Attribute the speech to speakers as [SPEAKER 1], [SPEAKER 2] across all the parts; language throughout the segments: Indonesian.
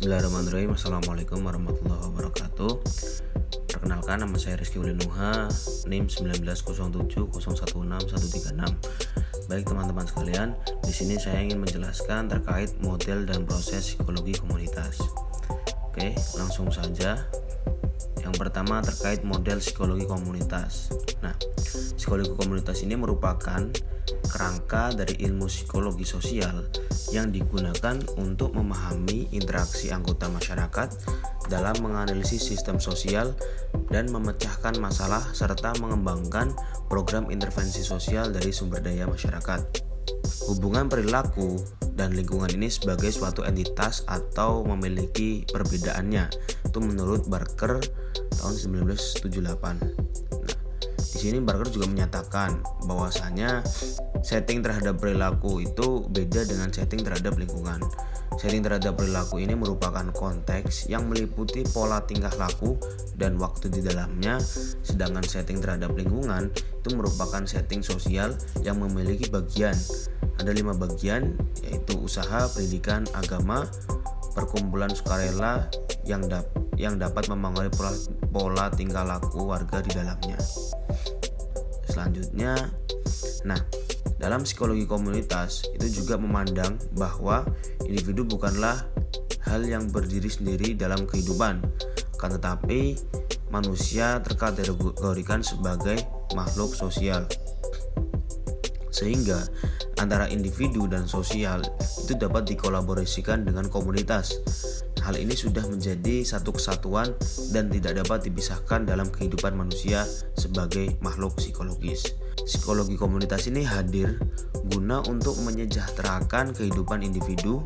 [SPEAKER 1] Bismillahirrahmanirrahim. Assalamualaikum warahmatullahi wabarakatuh. Perkenalkan, nama saya Rizky Ulinuha, NIM 1907016136. Baik teman-teman sekalian, di sini saya ingin menjelaskan terkait model dan proses psikologi komunitas. Oke, langsung saja. Yang pertama terkait model psikologi komunitas. Nah, psikologi komunitas ini merupakan kerangka dari ilmu psikologi sosial yang digunakan untuk memahami interaksi anggota masyarakat dalam menganalisis sistem sosial dan memecahkan masalah serta mengembangkan program intervensi sosial dari sumber daya masyarakat. Hubungan perilaku dan lingkungan ini sebagai suatu entitas atau memiliki perbedaannya. Itu menurut Barker tahun 1978. Di sini Barker juga menyatakan bahwasanya setting terhadap perilaku itu beda dengan setting terhadap lingkungan. Setting terhadap perilaku ini merupakan konteks yang meliputi pola tingkah laku dan waktu di dalamnya, sedangkan setting terhadap lingkungan itu merupakan setting sosial yang memiliki bagian. Ada 5 bagian, yaitu usaha, pendidikan, agama, perkumpulan sukarela yang dapat mempengaruhi pola tingkah laku warga di dalamnya. Selanjutnya, dalam psikologi komunitas itu juga memandang bahwa individu bukanlah hal yang berdiri sendiri dalam kehidupan, akan tetapi manusia terkategorikan sebagai makhluk sosial, sehingga antara individu dan sosial itu dapat dikolaborasikan dengan komunitas. Hal ini sudah menjadi satu kesatuan dan tidak dapat dipisahkan dalam kehidupan manusia sebagai makhluk psikologis. Psikologi komunitas ini hadir guna untuk menyejahterakan kehidupan individu,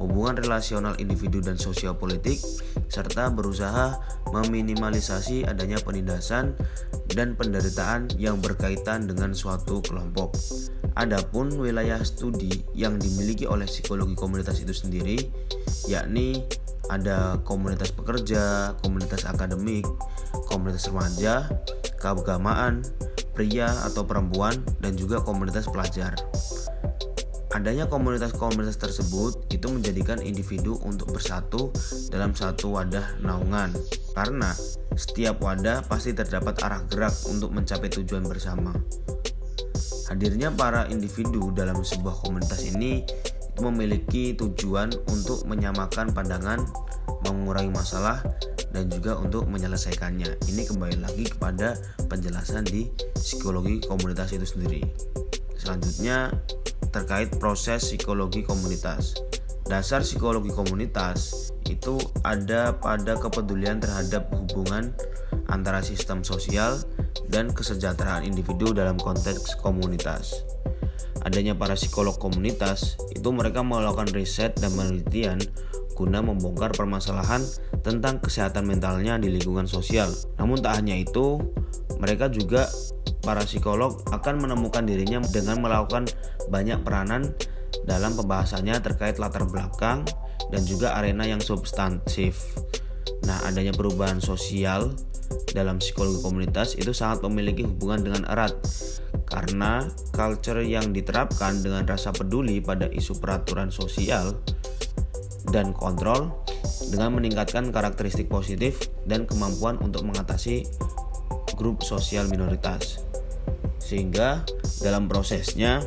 [SPEAKER 1] hubungan relasional individu dan sosial politik, serta berusaha meminimalisasi adanya penindasan dan penderitaan yang berkaitan dengan suatu kelompok. Adapun wilayah studi yang dimiliki oleh psikologi komunitas itu sendiri, yakni ada komunitas pekerja, komunitas akademik, komunitas remaja, keagamaan, pria atau perempuan, dan juga komunitas pelajar. Adanya komunitas-komunitas tersebut itu menjadikan individu untuk bersatu dalam satu wadah naungan, karena setiap wadah pasti terdapat arah gerak untuk mencapai tujuan bersama. Hadirnya para individu dalam sebuah komunitas ini itu memiliki tujuan untuk menyamakan pandangan, mengurangi masalah, dan juga untuk menyelesaikannya. Ini kembali lagi kepada penjelasan di psikologi komunitas itu sendiri. Selanjutnya terkait proses psikologi komunitas. Dasar psikologi komunitas itu ada pada kepedulian terhadap hubungan antara sistem sosial dan kesejahteraan individu dalam konteks komunitas. Adanya para psikolog komunitas itu mereka melakukan riset dan penelitian guna membongkar permasalahan tentang kesehatan mentalnya di lingkungan sosial. Namun tak hanya itu, mereka juga para psikolog akan menemukan dirinya dengan melakukan banyak peranan dalam pembahasannya terkait latar belakang dan juga arena yang substantif. Adanya perubahan sosial dalam psikologi komunitas itu sangat memiliki hubungan dengan erat, karena culture yang diterapkan dengan rasa peduli pada isu peraturan sosial dan kontrol dengan meningkatkan karakteristik positif dan kemampuan untuk mengatasi grup sosial minoritas. Sehingga dalam prosesnya,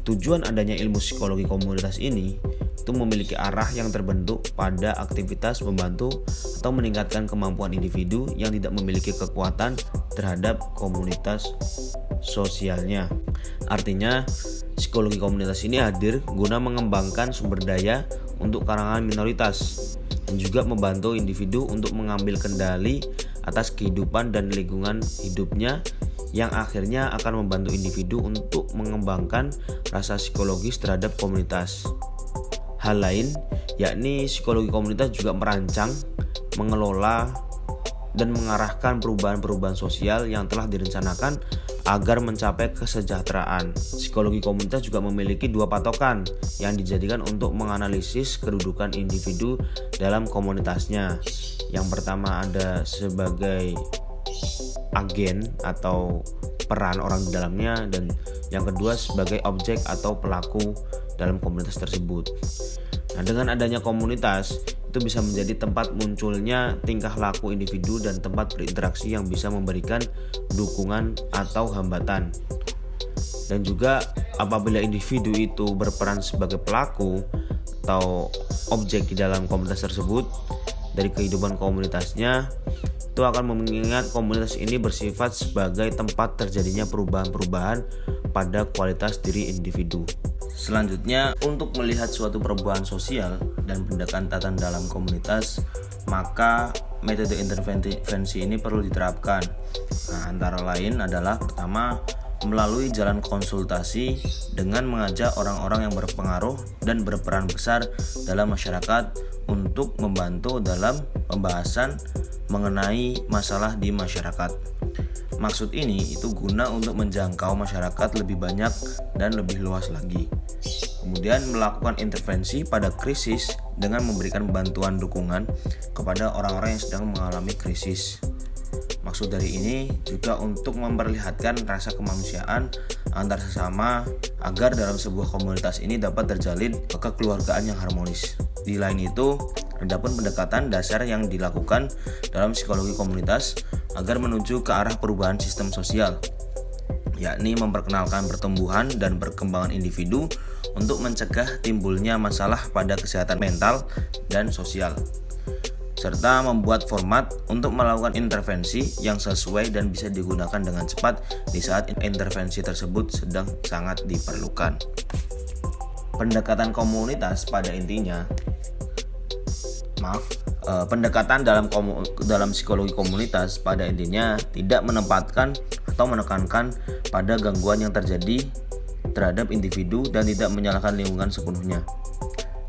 [SPEAKER 1] tujuan adanya ilmu psikologi komunitas ini itu memiliki arah yang terbentuk pada aktivitas membantu atau meningkatkan kemampuan individu yang tidak memiliki kekuatan terhadap komunitas sosialnya. Artinya, psikologi komunitas ini hadir guna mengembangkan sumber daya untuk kalangan minoritas dan juga membantu individu untuk mengambil kendali atas kehidupan dan lingkungan hidupnya, yang akhirnya akan membantu individu untuk mengembangkan rasa psikologis terhadap komunitas. Hal lain, yakni psikologi komunitas juga merancang, mengelola, dan mengarahkan perubahan-perubahan sosial yang telah direncanakan agar mencapai kesejahteraan. Psikologi komunitas juga memiliki 2 patokan yang dijadikan untuk menganalisis kedudukan individu dalam komunitasnya. Yang pertama ada sebagai agen atau peran orang di dalamnya, dan yang kedua sebagai objek atau pelaku dalam komunitas tersebut. Nah, dengan adanya komunitas itu bisa menjadi tempat munculnya tingkah laku individu dan tempat berinteraksi yang bisa memberikan dukungan atau hambatan. Dan juga apabila individu itu berperan sebagai pelaku atau objek di dalam komunitas tersebut dari kehidupan komunitasnya, itu akan mengingat komunitas ini bersifat sebagai tempat terjadinya perubahan-perubahan pada kualitas diri individu. Selanjutnya, untuk melihat suatu perubahan sosial dan pendekatan dalam komunitas, maka metode intervensi ini perlu diterapkan. Nah, antara lain adalah pertama, melalui jalan konsultasi dengan mengajak orang-orang yang berpengaruh dan berperan besar dalam masyarakat untuk membantu dalam pembahasan mengenai masalah di masyarakat. Maksud ini itu guna untuk menjangkau masyarakat lebih banyak dan lebih luas lagi. Kemudian melakukan intervensi pada krisis dengan memberikan bantuan dukungan kepada orang-orang yang sedang mengalami krisis. Maksud dari ini juga untuk memperlihatkan rasa kemanusiaan antar sesama agar dalam sebuah komunitas ini dapat terjalin kekeluargaan yang harmonis. Di lain itu, adapun pendekatan dasar yang dilakukan dalam psikologi komunitas agar menuju ke arah perubahan sistem sosial, yakni memperkenalkan pertumbuhan dan perkembangan individu untuk mencegah timbulnya masalah pada kesehatan mental dan sosial, serta membuat format untuk melakukan intervensi yang sesuai dan bisa digunakan dengan cepat di saat intervensi tersebut sedang sangat diperlukan. Pendekatan komunitas pada intinya, pendekatan dalam psikologi komunitas pada intinya tidak menempatkan atau menekankan pada gangguan yang terjadi terhadap individu dan tidak menyalahkan lingkungan sepenuhnya,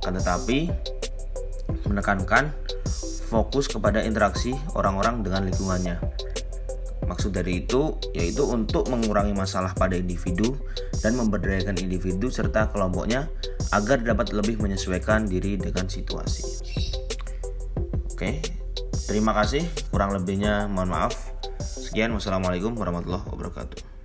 [SPEAKER 1] tetapi menekankan fokus kepada interaksi orang-orang dengan lingkungannya. Maksud dari itu yaitu untuk mengurangi masalah pada individu dan memberdayakan individu serta kelompoknya agar dapat lebih menyesuaikan diri dengan situasi. Oke, terima kasih. Kurang lebihnya mohon maaf. Sekian, wassalamualaikum warahmatullahi wabarakatuh.